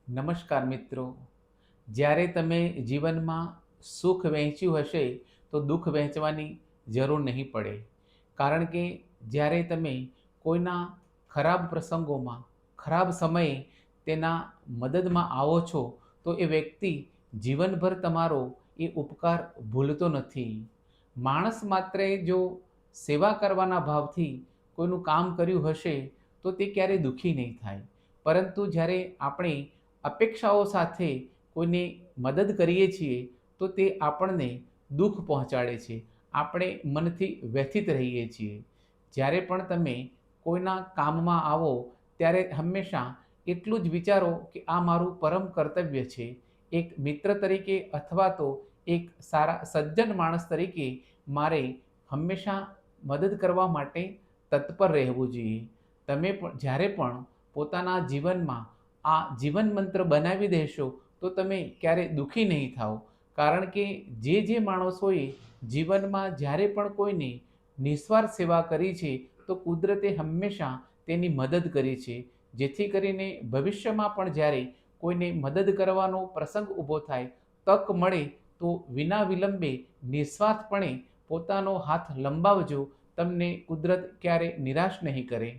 નમસ્કાર મિત્રો. જ્યારે તમે જીવનમાં સુખ વહેંચ્યું હશે તો દુઃખ વહેંચવાની જરૂર નહીં પડે. કારણ કે જ્યારે તમે કોઈના ખરાબ પ્રસંગોમાં, ખરાબ સમયે તેના મદદમાં આવો છો તો એ વ્યક્તિ જીવનભર તમારો એ ઉપકાર ભૂલતો નથી. માણસ માત્રે જો સેવા કરવાના ભાવથી કોઈનું કામ કર્યું હશે તો તે ક્યારેય દુઃખી નહીં થાય. પરંતુ જ્યારે આપણે અપેક્ષાઓ સાથે કોઈને મદદ કરીએ છીએ તો તે આપણને દુઃખ પહોંચાડે છે. આપણે મનથી વ્યથિત રહીએ છીએ. જ્યારે પણ તમે કોઈના કામમાં આવો ત્યારે હંમેશા એટલું જ વિચારો કે આ મારું પરમ કર્તવ્ય છે. એક મિત્ર તરીકે અથવા તો એક સારા સજ્જન માણસ તરીકે મારે હંમેશા મદદ કરવા માટે તત્પર રહેવું જોઈએ. તમે પણ જ્યારે પણ પોતાના જીવનમાં આ જીવન મંત્ર બનાવી દેશો તો તમે ક્યારેય દુઃખી નહીં થાઓ. કારણ કે જે માણસોએ જીવનમાં જ્યારે પણ કોઈને નિસ્વાર્થ સેવા કરી છે તો કુદરતે હંમેશા તેની મદદ કરી છે. જેથી કરીને ભવિષ્યમાં પણ જ્યારે કોઈને મદદ કરવાનો પ્રસંગ ઊભો થાય, તક મળે તો વિના વિલંબે નિસ્વાર્થપણે પોતાનો હાથ લંબાવજો. તમને કુદરત ક્યારે નિરાશ નહીં કરે.